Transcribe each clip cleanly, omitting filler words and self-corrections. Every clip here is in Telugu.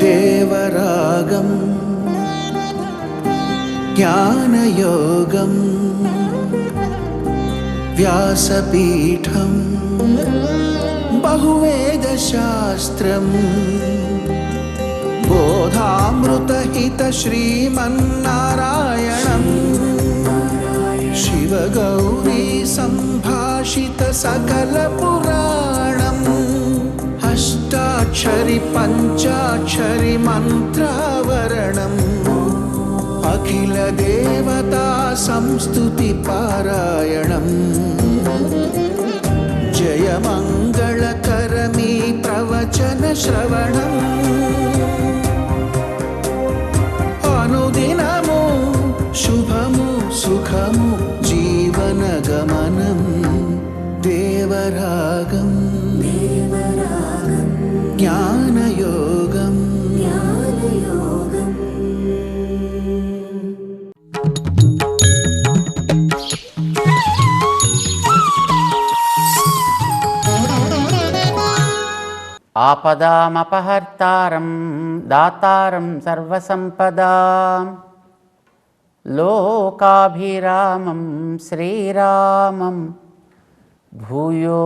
దేవరాగం జ్ఞానయోగం వ్యాసపీఠం బహువేదశాస్త్రం బోధామృతహిత శ్రీమన్నారాయణం శివగౌరీ సంభాషిత సకల పురాణం అష్టాక్షరి పంచాక్షరి మంత్రావరణం అఖిల దేవతా సంస్తుతి పారాయణం జయమంగళకరమీ ప్రవచన శ్రవణం అనుదినము శుభము సుఖము జీవన గమనం దేవరాగం జ్ఞానయోగం ఆపదామపహర్తారం దాతారం సర్వసంపదాం లోకాభిరామం శ్రీరామం భూయో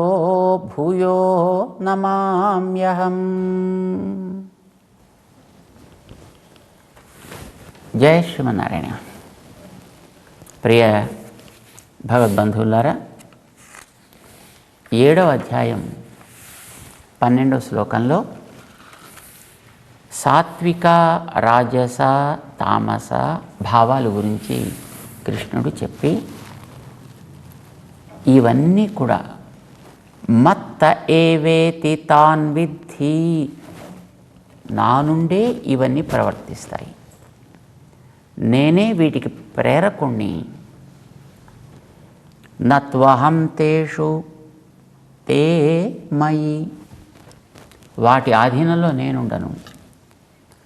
భూయో నమామ్యహం. జయ శ్రీమన్నారాయణ. ప్రియ భగవద్బంధువులారా, 7వ అధ్యాయం 12వ శ్లోకంలో సాత్విక రాజస తామస భావాల గురించి కృష్ణుడు చెప్పి, ఇవన్నీ కూడా మత్త ఏవేతి తాన్ విద్ధి, నా నుండే ఇవన్నీ ప్రవర్తిస్తాయి, నేనే వీటికి ప్రేరకుణ్ణి. నత్వహం తేషు తే మయి, వాటి ఆధీనంలో నేనుండను,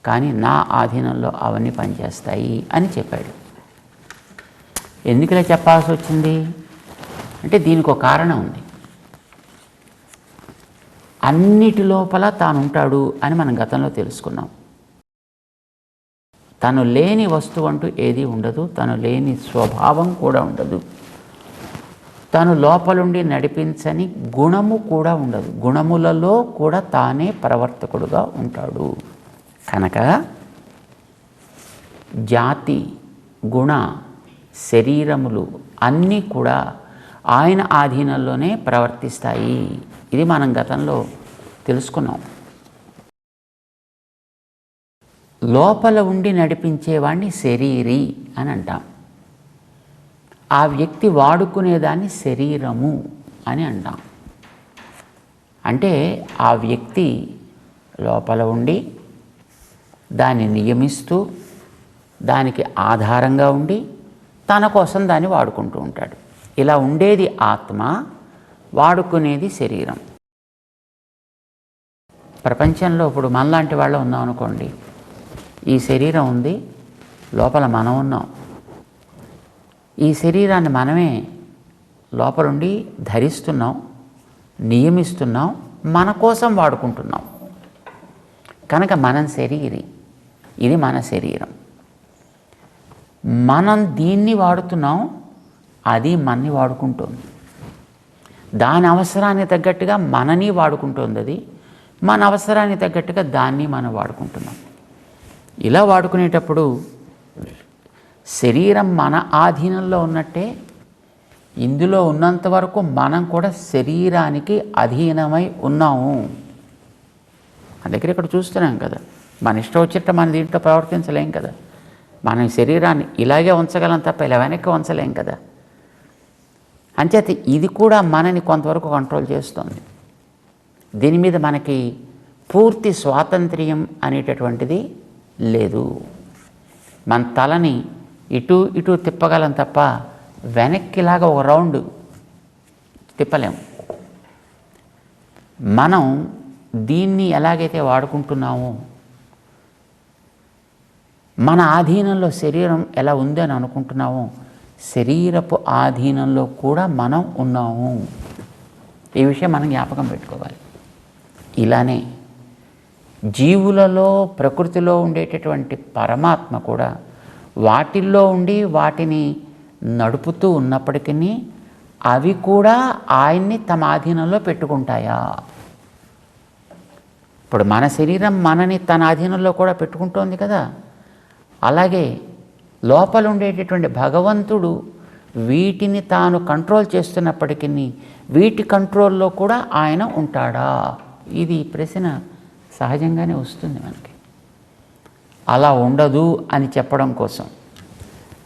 కానీ నా ఆధీనంలో అవన్నీ పనిచేస్తాయి అని చెప్పాడు. ఎందుకు ఇలా చెప్పాల్సి వచ్చింది అంటే దీనికి ఒక కారణం ఉంది. అన్నిటి లోపల తాను ఉంటాడు అని మనం గతంలో తెలుసుకున్నాం. తను లేని వస్తువు అంటూ ఏది ఉండదు, తను లేని స్వభావం కూడా ఉండదు, తను లోపలుండి నడిపించని గుణము కూడా ఉండదు, గుణములలో కూడా తానే ప్రవర్తకుడుగా ఉంటాడు. కనుక జాతి గుణ శరీరములు అన్నీ కూడా ఆయన ఆధీనంలోనే ప్రవర్తిస్తాయి. ఇది మనం గతంలో తెలుసుకున్నాం. లోపల ఉండి నడిపించేవాడిని శరీరి అని అంటాం. ఆ వ్యక్తి వాడుకునేదాన్ని శరీరము అని అంటాం. అంటే ఆ వ్యక్తి లోపల ఉండి దాన్ని నియమిస్తూ దానికి ఆధారంగా ఉండి తన కోసం దాన్ని వాడుకుంటూ ఉంటాడు. ఇలా ఉండేది ఆత్మ, వాడుకునేది శరీరం. ప్రపంచంలో ఇప్పుడు మనలాంటి వాళ్ళు ఉన్నాం అనుకోండి, ఈ శరీరం ఉంది, లోపల మనం ఉన్నాం. ఈ శరీరాన్ని మనమే లోపలుండి ధరిస్తున్నాం, నియమిస్తున్నాం, మన కోసం వాడుకుంటున్నాం. కనుక మనం శరీరి, ఇది మన శరీరం. మనం దీన్ని వాడుతున్నాం, అది మనని వాడుకుంటుంది. దాని అవసరానికి తగ్గట్టుగా మనని వాడుకుంటుంది, అది మన అవసరానికి తగ్గట్టుగా దాన్ని మనం వాడుకుంటున్నాం. ఇలా వాడుకునేటప్పుడు శరీరం మన ఆధీనంలో ఉన్నట్టే, ఇందులో ఉన్నంత వరకు మనం కూడా శరీరానికి అధీనమై ఉన్నాము. అందుకే ఇక్కడ చూస్తున్నాం కదా, మన ఇష్టం వచ్చేట మన దీంట్లో ప్రవర్తించలేం కదా. మన శరీరాన్ని ఇలాగే ఉంచగలం తప్ప ఇలా వెనక్కి ఉంచలేం కదా. అంచేత ఇది కూడా మనని కొంతవరకు కంట్రోల్ చేస్తుంది. దీని మీద మనకి పూర్తి స్వాతంత్ర్యం అనేటటువంటిది లేదు. మన తలని ఇటు ఇటు తిప్పగలం తప్ప వెనక్కిలాగా ఒక రౌండ్ తిప్పలేము. మనం దీన్ని ఎలాగైతే వాడుకుంటున్నామో, మన ఆధీనంలో శరీరం ఎలా ఉందని అనుకుంటున్నామో, శరీరపు ఆధీనంలో కూడా మనం ఉన్నాము. ఈ విషయం మనం జ్ఞాపకం పెట్టుకోవాలి. ఇలానే జీవులలో ప్రకృతిలో ఉండేటటువంటి పరమాత్మ కూడా వాటిల్లో ఉండి వాటిని నడుపుతూ ఉన్నప్పటికీ అవి కూడా ఆయన్ని తమ ఆధీనంలో పెట్టుకుంటాయా? ఇప్పుడు మన శరీరం మనని తన ఆధీనంలో కూడా పెట్టుకుంటోంది కదా. అలాగే లోపల ఉండేటటువంటి భగవంతుడు వీటిని తాను కంట్రోల్ చేస్తున్నప్పటికీ వీటి కంట్రోల్లో కూడా ఆయన ఉంటాడా? ఇది ప్రశ్న సహజంగానే వస్తుంది మనకి. అలా ఉండదు అని చెప్పడం కోసం,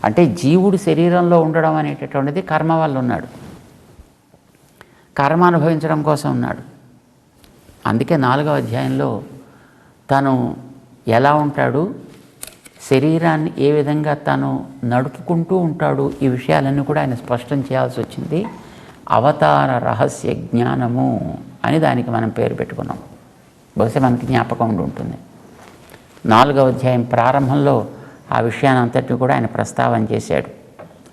అంటే జీవుడు శరీరంలో ఉండడం అనేటటువంటిది కర్మ వల్ల ఉన్నాడు, కర్మ అనుభవించడం కోసం ఉన్నాడు. అందుకే 4వ అధ్యాయంలో తను ఎలా ఉంటాడు, శరీరాన్ని ఏ విధంగా తను నడుపుకుంటూ ఉంటాడు, ఈ విషయాలన్నీ కూడా ఆయన స్పష్టం చేయాల్సి వచ్చింది. అవతార రహస్య జ్ఞానము అని దానికి మనం పేరు పెట్టుకున్నాం. బహుశా మనకి జ్ఞాపకం ఉండి ఉంటుంది. 4వ అధ్యాయం ప్రారంభంలో ఆ విషయాన్ని అంతటిని కూడా ఆయన ప్రస్తావన చేశాడు.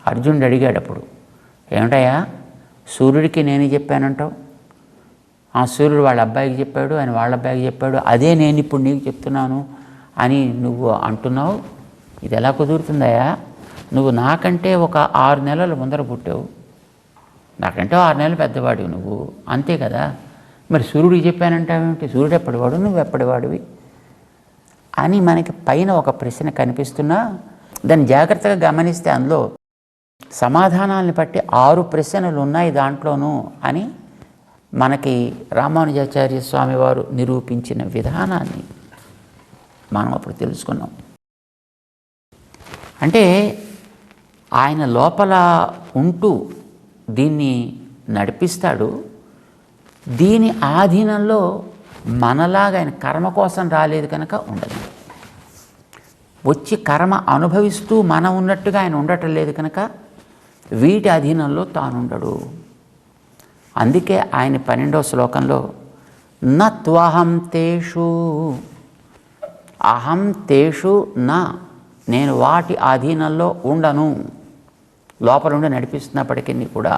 అర్జునుడు అడిగాడు అప్పుడు, ఏమిటయ్యా సూర్యుడికి నేను చెప్పానంటావు, ఆ సూర్యుడు వాళ్ళ అబ్బాయికి చెప్పాడు, ఆయన వాళ్ళ అబ్బాయికి చెప్పాడు, అదే నేను ఇప్పుడు నీకు చెప్తున్నాను అని నువ్వు అంటున్నావు. ఇది ఎలా కుదురుతుందయ్యా? నువ్వు నాకంటే ఒక 6 నెలల ముందర పుట్టావు, నాకంటే 6 నెలలు పెద్దవాడివి నువ్వు, అంతే కదా. మరి సూర్యుడికి చెప్పానంటావేమిటి? సూర్యుడు ఎప్పటివాడు, నువ్వు ఎప్పటివాడివి అని మనకి పైన ఒక ప్రశ్న కనిపిస్తున్నా దాన్ని జాగ్రత్తగా గమనిస్తే అందులో సమాధానాలను బట్టి 6 ప్రశ్నలు ఉన్నాయి దాంట్లోనూ అని మనకి రామానుజాచార్య స్వామి వారు నిరూపించిన విధానాన్ని మనం అప్పుడు తెలుసుకున్నాం. అంటే ఆయన లోపల ఉంటూ దీన్ని నడిపిస్తాడు. దీని ఆధీనంలో మనలాగా ఆయన కర్మ కోసం రాలేదు కనుక ఉండదు. వచ్చి కర్మ అనుభవిస్తూ మనం ఉన్నట్టుగా ఆయన ఉండటం లేదు కనుక వీటి అధీనంలో తానుండడు. అందుకే ఆయన 12వ శ్లోకంలో న త్వహం తేషు, అహం తేషు నా, నేను వాటి ఆధీనంలో ఉండను, లోపల ఉండి నడిపిస్తున్నప్పటికీ కూడా,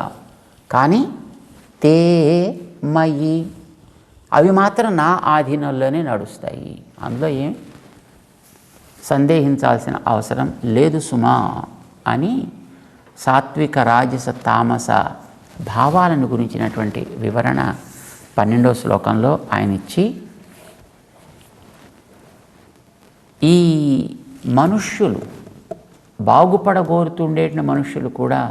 కానీ తే మయి, అవి మాత్రం నా ఆధీనంలోనే నడుస్తాయి, అందులో ఏం సందేహించాల్సిన అవసరం లేదు సుమా అని సాత్విక రాజస తామస భావాలను గురించినటువంటి వివరణ 12వ శ్లోకంలో ఆయన ఇచ్చి, ఈ మనుష్యులు బాగుపడగోరుతుండే మనుష్యులు కూడా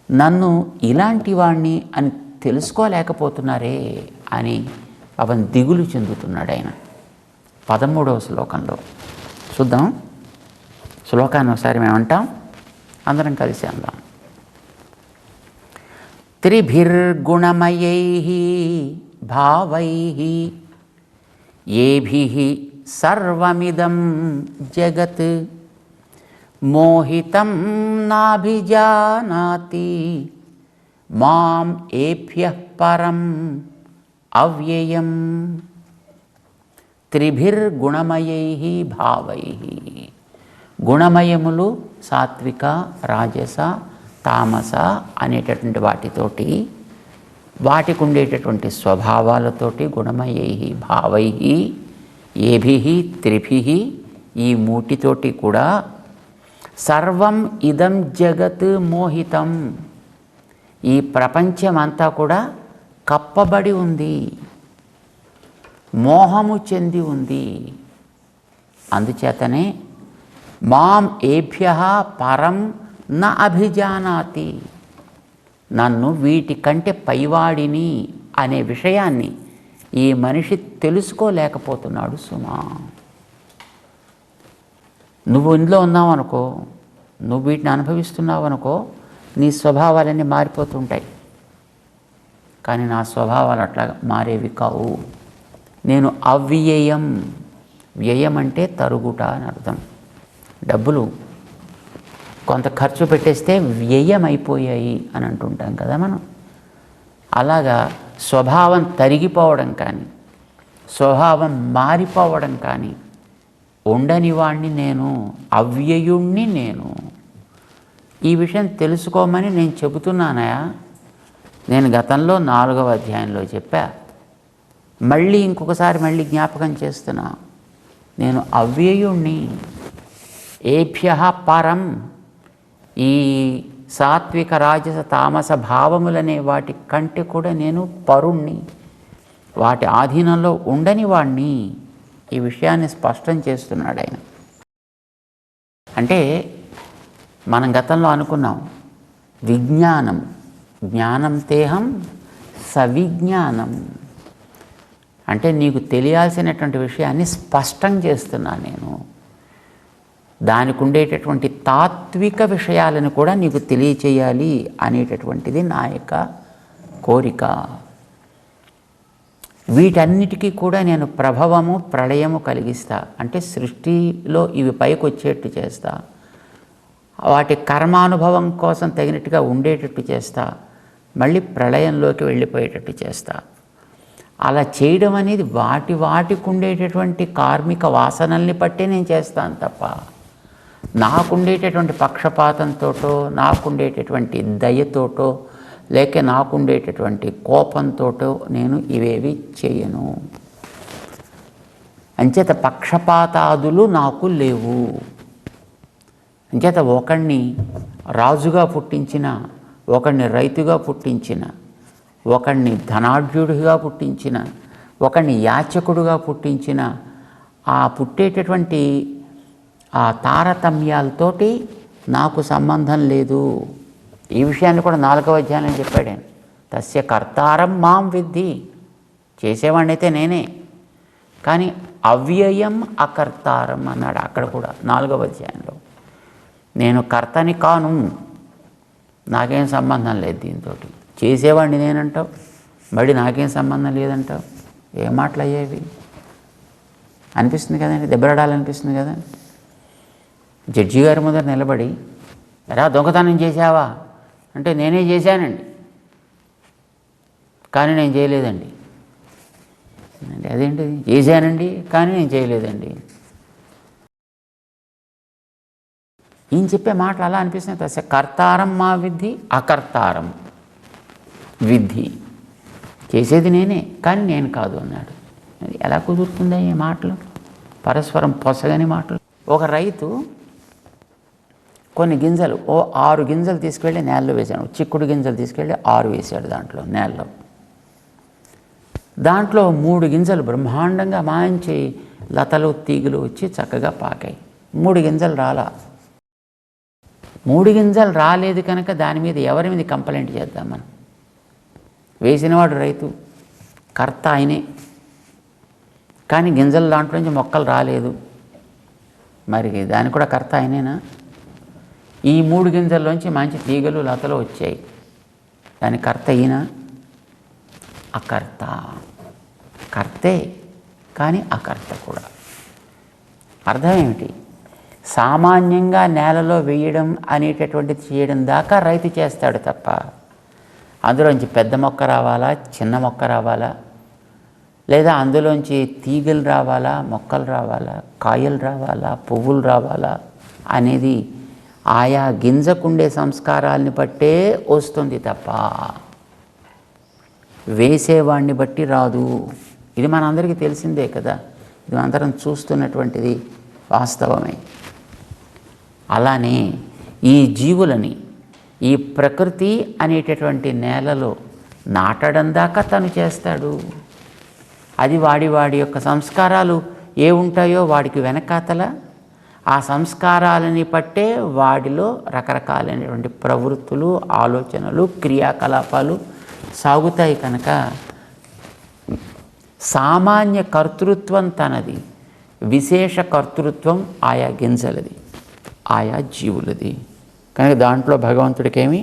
నన్ను ఇలాంటి వాణ్ణి అని తెలుసుకోలేకపోతున్నారే అని పాపం దిగులు చెందుతున్నాడు ఆయన. 13వ శ్లోకంలో చూద్దాం. శ్లోకాన్ని ఒకసారి మేము అంటాం, అందరం కలిసి అందాం. త్రిభిర్గుణమయైః భావైః ఏభిః సర్వమిదం జగత్ మోహితం నాభిజానాతి మాం ఏభ్యః పరం అవ్యయం. త్రిభిర్గుణమయైః భావైః, గుణమయములు సాత్విక రాజస తామస అనేటటువంటి వాటితోటి, వాటికి ఉండేటటువంటి స్వభావాలతోటి, గుణమయైః భావైః ఏభిః త్రిభిః, ఈ మూటితోటి కూడా సర్వం ఇదం జగత్ మోహితం, ఈ ప్రపంచమంతా కూడా కప్పబడి ఉంది, మోహము చెంది ఉంది. అందుచేతనే మాం ఏభ్యః పరం న అభిజానాతి, నన్ను వీటికంటే పైవాడిని అనే విషయాన్ని ఈ మనిషి తెలుసుకోలేకపోతున్నాడు సుమా. నువ్వు ఇందులో ఉన్నావు అనుకో, నువ్వు వీటిని అనుభవిస్తున్నావు అనుకో, నీ స్వభావాలన్నీ మారిపోతుంటాయి. కానీ నా స్వభావాలు అట్లా మారేవి కావు. నేను అవ్యయం, వ్యయం అంటే తరుగుట అని అర్థం. డబ్బులు కొంత ఖర్చు పెట్టేస్తే వ్యయం అయిపోయాయి అని అంటుంటాం కదా మనం. అలాగా స్వభావం తరిగిపోవడం కానీ, స్వభావం మారిపోవడం కానీ ఉండని వాణ్ణి నేను, అవ్యయుణ్ణి నేను. ఈ విషయం తెలుసుకోమని నేను చెబుతున్నానయా. నేను గతంలో 4వ అధ్యాయంలో చెప్పా, మళ్ళీ ఇంకొకసారి జ్ఞాపకం చేస్తున్నా. నేను అవ్యయుణ్ణి, ఏభ్య పరం, ఈ సాత్విక రాజస తామస భావములనే వాటి కంటే కూడా నేను పరుణ్ణి, వాటి ఆధీనంలో ఉండని వాణ్ణి. ఈ విషయాన్ని స్పష్టం చేస్తున్నాడు ఆయన. అంటే మనం గతంలో అనుకున్నాం, విజ్ఞానం, జ్ఞానం తేహం సవిజ్ఞానం, అంటే నీకు తెలియాల్సినటువంటి విషయాన్ని స్పష్టం చేస్తున్నాను నేను. దానికి ఉండేటటువంటి తాత్విక విషయాలను కూడా నీకు తెలియచేయాలి అనేటటువంటిది నా యొక్క కోరిక. వీటన్నిటికీ కూడా నేను ప్రభవము ప్రళయము కలిగిస్తా, అంటే సృష్టిలో ఇవి పైకి వచ్చేట్టు చేస్తా, వాటి కర్మానుభవం కోసం తగినట్టుగా ఉండేటట్టు చేస్తా, మళ్ళీ ప్రళయంలోకి వెళ్ళిపోయేటట్టు చేస్తా. అలా చేయడం అనేది వాటికి ఉండేటటువంటి కార్మిక వాసనల్ని బట్టే నేను చేస్తాను తప్ప, నాకుండేటటువంటి పక్షపాతంతోటో, నాకుండేటటువంటి దయతోటో, లేక నాకుండేటటువంటి కోపంతోటో నేను ఇవేవి చేయను. అంచేత పక్షపాతాదులు నాకు లేవు. అంచేత ఒకడిని రాజుగా పుట్టించిన, ఒకడిని రైతుగా పుట్టించిన, ఒకడిని ధనాఢ్యుడిగా పుట్టించిన, ఒకడిని యాచకుడుగా పుట్టించిన, ఆ పుట్టేటటువంటి ఆ తారతమ్యాలతోటి నాకు సంబంధం లేదు. ఈ విషయాన్ని కూడా 4వ అధ్యాయంలో చెప్పాడు ఆయన. తస్య కర్తారం మాం విద్ధి, చేసేవాడిని అయితే నేనే, కానీ అవ్యయం అకర్తారం అన్నాడు అక్కడ కూడా 4వ అధ్యాయంలో. నేను కర్తని కాను, నాకేం సంబంధం లేదు దీంతో. చేసేవాడిని నేనంటావు, మళ్ళీ నాకేం సంబంధం లేదంటావు. ఏ మాటలు అయ్యేవి అనిపిస్తుంది కదండి, దెబ్బలాడాలనిపిస్తుంది కదా. జడ్జి గారి ముందర నిలబడి, ఎరా దొంగతనం చేశావా అంటే నేనే చేశానండి, కానీ నేను చేయలేదండి. అదేంటి, చేశానండి కానీ నేను చేయలేదండి. ఈయన చెప్పే మాటలు అలా అనిపిస్తున్నాయి. తస్య కర్తారం మా విద్ధి అకర్తారం విద్ధి, చేసేది నేనే కానీ నేను కాదు అన్నాడు. అది ఎలా కుదురుతుందా ఈ మాటలు, పరస్పరం పొసగని మాటలు. ఒక రైతు కొన్ని గింజలు, 6 గింజలు తీసుకెళ్ళి నేలలో వేశాడు. చిక్కుడు గింజలు తీసుకెళ్ళి 6 వేశాడు దాంట్లో నేలలో. దాంట్లో 3 గింజలు బ్రహ్మాండంగా మంచి లతలు తీగలు వచ్చి చక్కగా పాకాయి. 3 గింజలు రాలా. 3 గింజలు రాలేదు కనుక దాని మీద ఎవరి మీద కంప్లైంట్ చేద్దాం మనం? వేసినవాడు రైతు, కర్త ఆయనే, కానీ గింజలు దాంట్లో నుంచి మొక్కలు రాలేదు, మరి దానికి కూడా కర్త ఆయనేనా? ఈ 3 గింజల్లోంచి మంచి తీగలు లతలు వచ్చాయి, దాని కర్త ఈయన? అకర్త. కర్తే కానీ అకర్త కూడా. అర్థం ఏమిటి? సామాన్యంగా నేలలో వేయడం అనేటటువంటిది చేయడం దాకా రైతు చేస్తాడు తప్ప, అందులోంచి పెద్ద మొక్క రావాలా, చిన్న మొక్క రావాలా, లేదా అందులోంచి తీగలు రావాలా, మొక్కలు రావాలా, కాయలు రావాలా, పువ్వులు రావాలా అనేది ఆయా గింజకుండే సంస్కారాలని బట్టే వస్తుంది తప్ప వేసేవాడిని బట్టి రాదు. ఇది మనందరికీ తెలిసిందే కదా, ఇది అందరం చూస్తున్నటువంటిది వాస్తవమే. అలానే ఈ జీవులని ఈ ప్రకృతి అనేటటువంటి నేలలో నాటడం దాకా తను చేస్తాడు. అది వాడి యొక్క సంస్కారాలు ఏ ఉంటాయో వాడికి వెనకాతల ఆ సంస్కారాలని పట్టే వాడిలో రకరకాలైనటువంటి ప్రవృత్తులు, ఆలోచనలు, క్రియాకలాపాలు సాగుతాయి. కనుక సామాన్య కర్తృత్వం తనది, విశేష కర్తృత్వం ఆయా గింజలది, ఆయా జీవులది. కనుక దాంట్లో భగవంతుడికేమీ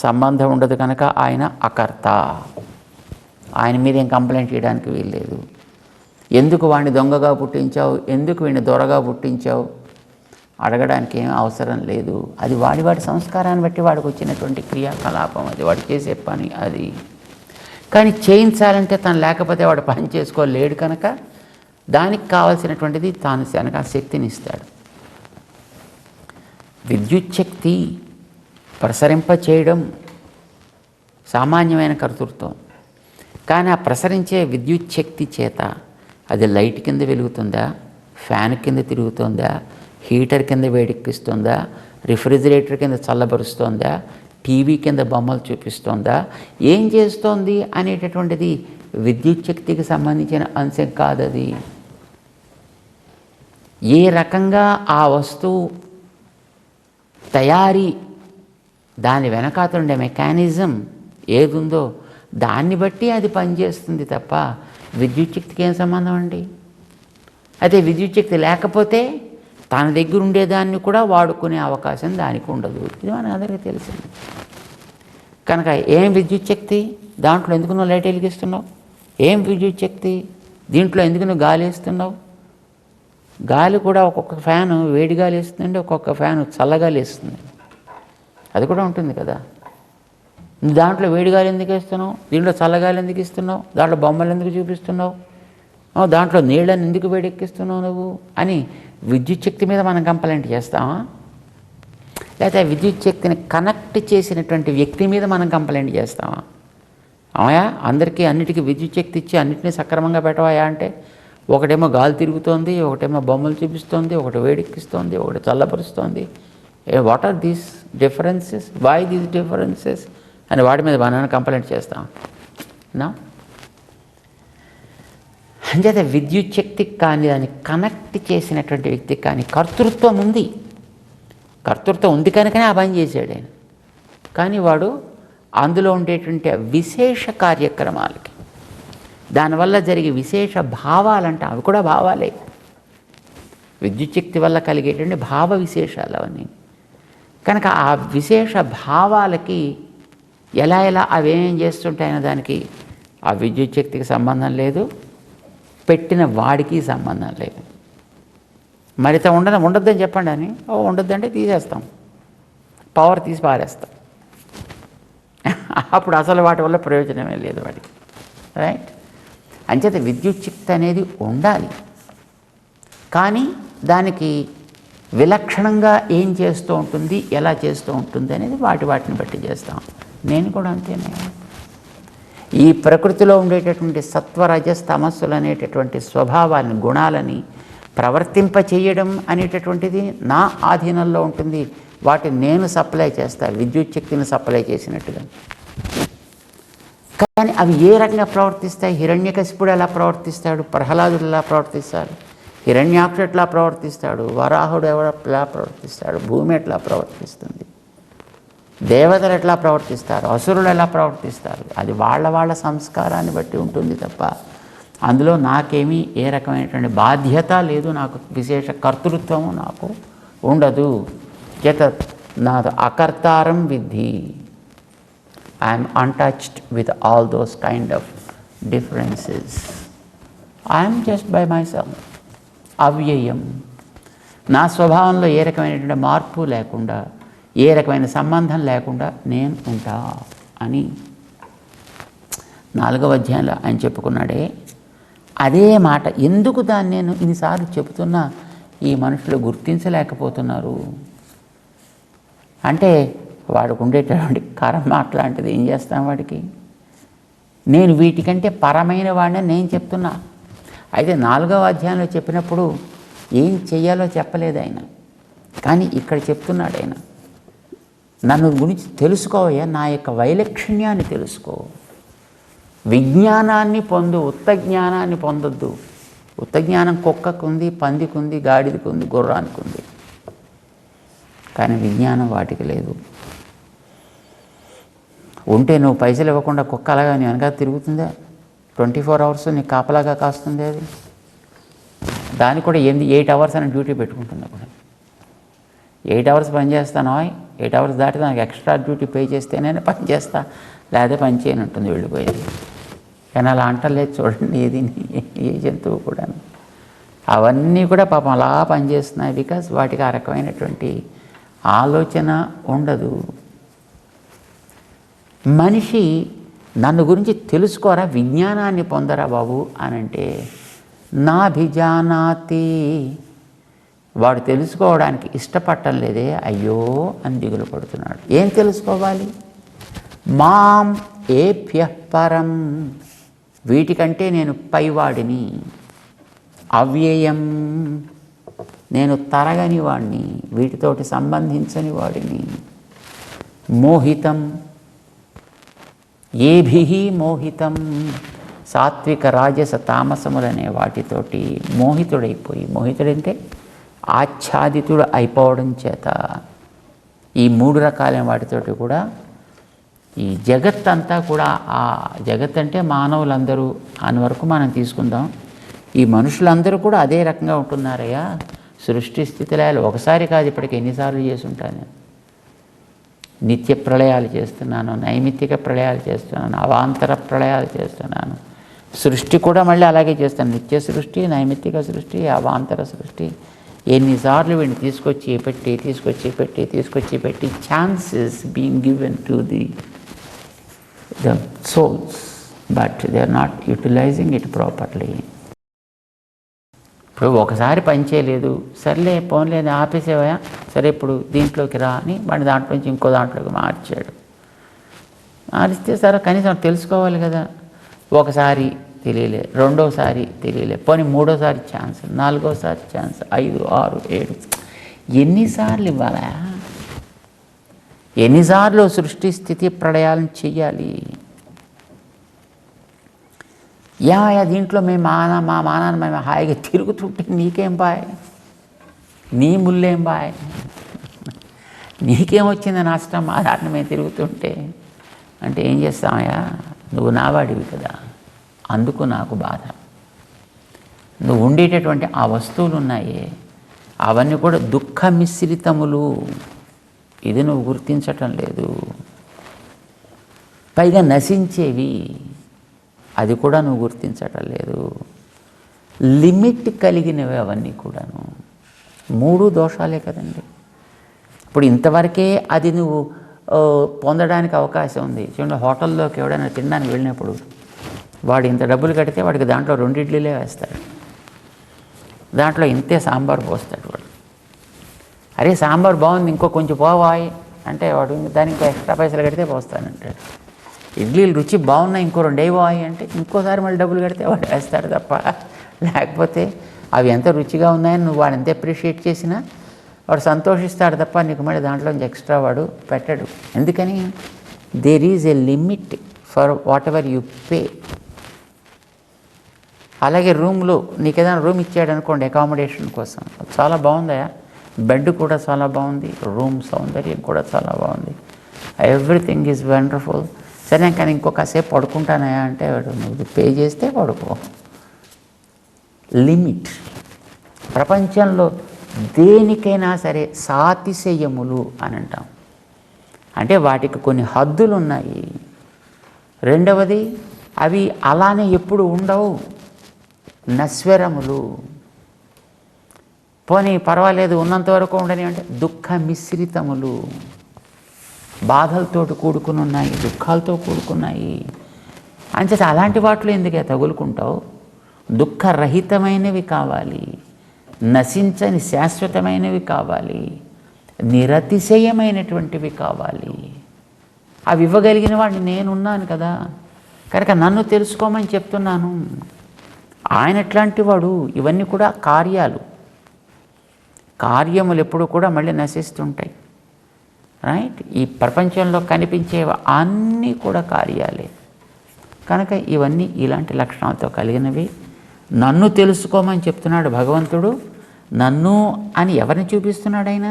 సంబంధం ఉండదు. కనుక ఆయన అకర్త, ఆయన మీద ఏం కంప్లైంట్ చేయడానికి వీల్లేదు. ఎందుకు వాడిని దొంగగా పుట్టించావు, ఎందుకు వీడిని దొరగా పుట్టించావు అడగడానికి ఏం అవసరం లేదు. అది వాడి సంస్కారాన్ని బట్టి వాడికి వచ్చినటువంటి క్రియాకలాపం, అది వాడు చేసే పని అది. కానీ చేయించాలంటే తను లేకపోతే వాడు పని చేసుకోలేడు కనుక దానికి కావాల్సినటువంటిది తాను కనుక శక్తిని ఇస్తాడు. విద్యుత్ శక్తి ప్రసరింప చేయడం, సామాన్యమైన కర్తృత్వం. కానీ ఆ ప్రసరించే విద్యుత్ శక్తి చేత అది లైట్ కింద వెలుగుతుందా, ఫ్యాన్ కింద తిరుగుతుందా, హీటర్ కింద వేడెక్కిస్తుందా, రిఫ్రిజిరేటర్ కింద చల్లబరుస్తోందా, టీవీ కింద బొమ్మలు చూపిస్తోందా, ఏం చేస్తోంది అనేటటువంటిది విద్యుత్ శక్తికి సంబంధించిన అంశం కాదది. ఏ రకంగా ఆ వస్తువు తయారీ, దాని వెనకాతుండే మెకానిజం ఏదుందో దాన్ని బట్టి అది పనిచేస్తుంది తప్ప విద్యుత్ శక్తికి ఏం సంబంధం అండి? అయితే విద్యుత్ శక్తి లేకపోతే తన దగ్గర ఉండేదాన్ని కూడా వాడుకునే అవకాశం దానికి ఉండదు. ఇది మన అందరికీ తెలిసింది. కనుక ఏం విద్యుత్ శక్తి? దాంట్లో ఎందుకు నువ్వు లైట్ వెలిగిస్తున్నావు? ఏం విద్యుత్ శక్తి? దీంట్లో ఎందుకు నువ్వు గాలి వేస్తున్నావు? గాలి కూడా ఒక్కొక్క ఫ్యాను వేడి గాలి వేస్తుందండి, ఒక్కొక్క ఫ్యాను చల్లగాలి వేస్తుంది. అది కూడా ఉంటుంది కదా. దాంట్లో వేడిగాలి ఎందుకు వేస్తున్నావు? దీంట్లో చల్లగాలి ఎందుకు ఇస్తున్నావు? దాంట్లో బొమ్మలు ఎందుకు చూపిస్తున్నావు? దాంట్లో నీళ్ళని ఎందుకు వేడెక్కిస్తున్నావు నువ్వు అని విద్యుత్ శక్తి మీద మనం కంప్లైంట్ చేస్తామా? లేకపోతే విద్యుత్ శక్తిని కనెక్ట్ చేసినటువంటి వ్యక్తి మీద మనం కంప్లైంట్ చేస్తామా? అవయా అందరికీ అన్నిటికీ విద్యుత్ శక్తి ఇచ్చి అన్నిటినీ సక్రమంగా పెట్టవాయా అంటే ఒకటేమో గాలి తిరుగుతోంది, ఒకటేమో బొమ్మలు చూపిస్తోంది, ఒకటి వేడెక్కిస్తోంది, ఒకటి చల్లపరుస్తోంది. What are these differences? Why these differences అని వాటి మీద మనం కంప్లైంట్ చేస్తాం నా. అంచేత విద్యుత్ శక్తికి కానీ దాన్ని కనెక్ట్ చేసినటువంటి వ్యక్తికి కానీ కర్తృత్వం ఉంది. కర్తృత్వం ఉంది కనుకనే ఆ పని చేశాడు ఆయన. కానీ వాడు అందులో ఉండేటువంటి విశేష కార్యక్రమాలకి, దానివల్ల జరిగే విశేష భావాలంటే అవి కూడా భావాలే. విద్యుత్ శక్తి వల్ల కలిగేటువంటి భావ విశేషాలు అవన్నీ. కనుక ఆ విశేష భావాలకి ఎలా అవేం చేస్తుంటాయనే దానికి ఆ విద్యుత్ శక్తికి సంబంధం లేదు, పెట్టిన వాడికి సంబంధం లేదు. మరిత ఉండొద్దని చెప్పండి అని, ఉండొద్దంటే తీసేస్తాం, పవర్ తీసి పారేస్తాం. అప్పుడు అసలు వాటి వల్ల ప్రయోజనమే లేదు వాడికి. రైట్? అంచేత విద్యుత్ శక్తి అనేది ఉండాలి. కానీ దానికి విలక్షణంగా ఏం చేస్తూ ఉంటుంది, ఎలా చేస్తూ ఉంటుంది అనేది వాటిని బట్టి చేస్తాం. నేను కూడా అంతేనే. ఈ ప్రకృతిలో ఉండేటటువంటి సత్వరజస్ తమస్సులు అనేటటువంటి స్వభావాన్ని, గుణాలని ప్రవర్తింపచేయడం అనేటటువంటిది నా ఆధీనంలో ఉంటుంది. వాటిని నేను సప్లై చేస్తాను, విద్యుత్ శక్తిని సప్లై చేసినట్టుగా. కానీ అవి ఏ రకంగా ప్రవర్తిస్తాయి? హిరణ్యకశిపుడు ఎలా ప్రవర్తిస్తాడు, ప్రహ్లాదుడు ఎలా ప్రవర్తిస్తాడు, హిరణ్యాక్షుడు ఎట్లా ప్రవర్తిస్తాడు, వరాహుడు ఎలా ప్రవర్తిస్తాడు, భూమి ఎట్లా ప్రవర్తిస్తుంది, దేవతలు ఎట్లా ప్రవర్తిస్తారు, అసురులు ఎలా ప్రవర్తిస్తారు, అది వాళ్ళ సంస్కారాన్ని బట్టి ఉంటుంది తప్ప అందులో నాకేమీ ఏ రకమైనటువంటి బాధ్యత లేదు, నాకు విశేష కర్తృత్వము నాకు ఉండదు. చేత నాది అకర్తారం విద్ధి. I'm untouched with all those kind of differences. I'm just by myself. అవ్యయం. నా స్వభావంలో ఏ రకమైనటువంటి మార్పు లేకుండా, ఏ రకమైన సంబంధం లేకుండా నేను ఉంటా అని 4వ అధ్యాయంలో ఆయన చెప్పుకున్నాడే. అదే మాట ఎందుకు దాన్ని నేను ఇన్నిసార్లు చెబుతున్నా ఈ మనుషులు గుర్తించలేకపోతున్నారు అంటే, వాడికి ఉండేటటువంటి కర్మ అట్లాంటిది. ఏం చేస్తాం వాడికి? నేను వీటికంటే పరమైన వాడిని నేను చెప్తున్నా. అయితే 4వ అధ్యాయంలో చెప్పినప్పుడు ఏం చెయ్యాలో చెప్పలేదు ఆయన, కానీ ఇక్కడ చెప్తున్నాడు ఆయన, నన్ను గురించి తెలుసుకోవయ్యా, నా యొక్క వైలక్షణ్యాన్ని తెలుసుకో, విజ్ఞానాన్ని పొందు, ఉత్త జ్ఞానాన్ని పొందొద్దు. ఉత్త జ్ఞానం కుక్కకు ఉంది, పందికి ఉంది, గాడిదకు ఉంది, గుర్రానికి ఉంది, కానీ విజ్ఞానం వాటికి లేదు. ఉంటే నువ్వు పైసలు ఇవ్వకుండా కుక్క అలాగా నీ వెనక తిరుగుతుందా? 24 hours నీకు కాపలాగా కాస్తుంది. అది దానికి కూడా 8 hours అని డ్యూటీ పెట్టుకుంటుంది. అప్పుడు 8 hours పని చేస్తాను, 8 hours దాటి నాకు ఎక్స్ట్రా డ్యూటీ పే చేస్తే నేను పని చేస్తా, లేకపోతే పని చేయను ఉంటుంది వెళ్ళిపోయేది. కానీ అలా అంటలేదు చూడండి, ఏది ఏ జంతువు కూడా. అవన్నీ కూడా పాపం అలా పనిచేస్తున్నాయి. బికాజ్ వాటికి ఆ రకమైనటువంటి ఆలోచన ఉండదు. మనిషి నన్ను గురించి తెలుసుకోరా, విజ్ఞానాన్ని పొందరా బాబు అని అంటే, నాభిజానాతి, వాడు తెలుసుకోవడానికి ఇష్టపడటం లేదే, అయ్యో అని దిగులు పడుతున్నాడు. ఏం తెలుసుకోవాలి? మాం ఏభ్యః పరం, వీటికంటే నేను పైవాడిని. అవ్యయం, నేను తరగని వాడిని, వీటితోటి సంబంధించని వాడిని. మోహితం, ఏభిః మోహితం, సాత్విక రాజస తామసములనే వాటితోటి మోహితుడైపోయి, మోహితుడంటే ఆచ్ఛాదితుడు అయిపోవడం చేత ఈ 3 రకాలైన వాటితోటి కూడా ఈ జగత్తంతా కూడా, ఆ జగత్ అంటే మానవులందరూ అని వరకు మనం తీసుకుందాం. ఈ మనుషులందరూ కూడా అదే రకంగా ఉంటున్నారయ్యా. సృష్టి స్థితిలయాలు ఒకసారి కాదు, ఇప్పటికి ఎన్నిసార్లు చేసి ఉంటాను. నిత్య ప్రళయాలు చేస్తున్నాను, నైమిత్తిక ప్రళయాలు చేస్తున్నాను, అవాంతర ప్రళయాలు చేస్తున్నాను. సృష్టి కూడా మళ్ళీ అలాగే చేస్తాను. నిత్య సృష్టి, నైమిత్తిక సృష్టి, అవాంతర సృష్టి. ఎన్నిసార్లు వీడిని తీసుకొచ్చి పెట్టి chances being given to the souls, but they are not utilising it properly. ఇప్పుడు ఒకసారి పని చేయలేదు, సర్లే పోన్లేదు ఆపేసేవా, సరే ఇప్పుడు దీంట్లోకి రా అని వాడి దాంట్లో నుంచి ఇంకో దాంట్లోకి మార్చాడు. మారిస్తే సరే కనీసం తెలుసుకోవాలి కదా. ఒకసారి తెలియలే, రెండోసారి తెలియలే, పోనీ మూడోసారి ఛాన్స్, నాలుగోసారి ఛాన్స్, 5, 6, 7 ఎన్నిసార్లు ఇవ్వాలా? ఎన్నిసార్లు సృష్టి స్థితి ప్రళయాలను చెయ్యాలి? ఏమయ్యా దీంట్లో మా మానాన్ని మేము హాయిగా తిరుగుతుంటే నీకేం బాయ్, నీ ముళ్ళేం బాయ్, నీకేమొచ్చింది నష్టం మా దాంట్లో మేము తిరుగుతుంటే అంటే ఏం చేస్తామయ్యా? నువ్వు నావాడివి కదా, అందుకు నాకు బాధ. నువ్వు ఉండేటటువంటి ఆ వస్తువులు ఉన్నాయే అవన్నీ కూడా దుఃఖ మిశ్రితములు, ఇది నువ్వు గుర్తించటం లేదు. పైగా నశించేవి, అది కూడా నువ్వు గుర్తించటం లేదు. లిమిట్ కలిగినవి అవన్నీ కూడాను. 3 దోషాలే కదండి. ఇప్పుడు ఇంతవరకే అది నువ్వు పొందడానికి అవకాశం ఉంది. చూడండి, హోటల్లోకి ఎవడైనా తినడానికి వెళ్ళినప్పుడు వాడు ఇంత డబ్బులు కడితే వాడికి దాంట్లో 2 ఇడ్లీలే వేస్తాడు, దాంట్లో ఇంతే సాంబార్ పోస్తాడు. వాడు అరే సాంబార్ బాగుంది ఇంకో కొంచెం పోవాయి అంటే వాడు దానికి ఇంకో ఎక్స్ట్రా పైసలు కడితే పోస్తానంటాడు. ఇడ్లీలు రుచి బాగున్నాయి ఇంకో 2 వేయవాయి అంటే ఇంకోసారి మళ్ళీ డబ్బులు కడితే వాడు వేస్తాడు తప్ప, లేకపోతే అవి ఎంత రుచిగా ఉన్నాయని నువ్వు వాడు ఎంత అప్రిషియేట్ చేసినా వాడు సంతోషిస్తాడు తప్ప నీకు మళ్ళీ దాంట్లో ఎక్స్ట్రా వాడు పెట్టడు. ఎందుకని? There is a limit for whatever you pay. అలాగే రూమ్లో నీకు ఏదైనా రూమ్ ఇచ్చాడు అనుకోండి అకామిడేషన్ కోసం, చాలా బాగుందయా, బెడ్ కూడా చాలా బాగుంది, రూమ్ సౌందర్యం కూడా చాలా బాగుంది, ఎవ్రీథింగ్ ఈజ్ వండర్ఫుల్. సరే కానీ ఇంకొకసేపు పడుకుంటానయా అంటే వాడు నువ్వు పే చేస్తే పడుకో. లిమిట్. ప్రపంచంలో దేనికైనా సరే సాతిశయములు అని అంటాం, అంటే వాటికి కొన్ని హద్దులు ఉన్నాయి. రెండవది, అవి అలానే ఎప్పుడు ఉండవు, నశ్వరములు. పోనీ పర్వాలేదు ఉన్నంత వరకు ఉండని అంటే దుఃఖ మిశ్రితములు, బాధలతో కూడుకుని ఉన్నాయి, దుఃఖాలతో కూడుకున్నాయి. అంచేత అలాంటి వాటిలో ఎందుకే తగులుకుంటావు? దుఃఖరహితమైనవి కావాలి, నశించని శాశ్వతమైనవి కావాలి, నిరతిశయమైనటువంటివి కావాలి. అవి ఇవ్వగలిగిన వాడిని నేనున్నాను కదా, కనుక నన్ను తెలుసుకోమని చెప్తున్నాను. ఆయన ఎట్లాంటి వాడు? ఇవన్నీ కూడా కార్యాలు. కార్యములు ఎప్పుడు కూడా మళ్ళీ నశిస్తుంటాయి. రైట్? ఈ ప్రపంచంలో కనిపించేవి అన్నీ కూడా కార్యాలే. కనుక ఇవన్నీ ఇలాంటి లక్షణాలతో కలిగినవి. నన్ను తెలుసుకోమని చెప్తున్నాడు భగవంతుడు. నన్ను అని ఎవరిని చూపిస్తున్నాడు ఆయన?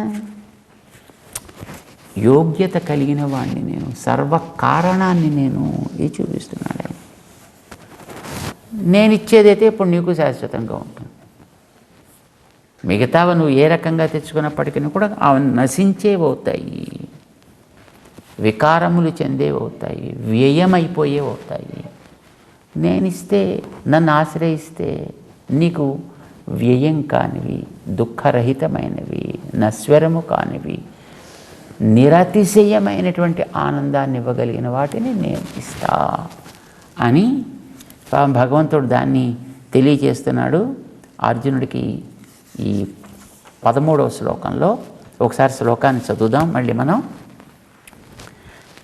యోగ్యత కలిగిన వాడిని నేను, సర్వకారణాన్ని నేను ఇది చూపిస్తున్నాడు ఆయన. నేను ఇచ్చేదైతే ఇప్పుడు నీకు శాశ్వతంగా ఉంటుంది. మిగతావి నువ్వు ఏ రకంగా తెచ్చుకున్నప్పటికీ కూడా అవి నశించేవి అవుతాయి, వికారములు చెందేవి అవుతాయి, వ్యయమైపోయేవి అవుతాయి. నేనిస్తే, నన్ను ఆశ్రయిస్తే నీకు వ్యయం కానివి, దుఃఖరహితమైనవి, నశ్వరము కానివి, నిరతిశయమైనటువంటి ఆనందాన్ని ఇవ్వగలిగిన వాటిని నేను ఇస్తా అని భగవంతుడు దాన్ని తెలియజేస్తున్నాడు అర్జునుడికి. ఈ 13వ శ్లోకంలో ఒకసారి శ్లోకాన్ని చదువుదాం మళ్ళీ మనం.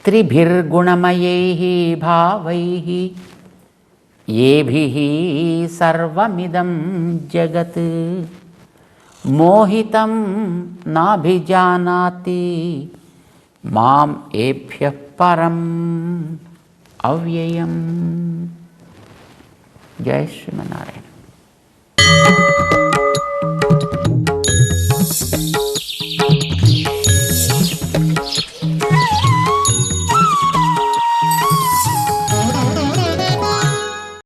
త్రిభిర్గుణమయైః భావైః ఏభిః సర్వమిదం జగత్ మోహితం నాభిజానాతి మాం ఏభ్యః పరం అవ్యయం. జై శ్రీమన్నారాయణ.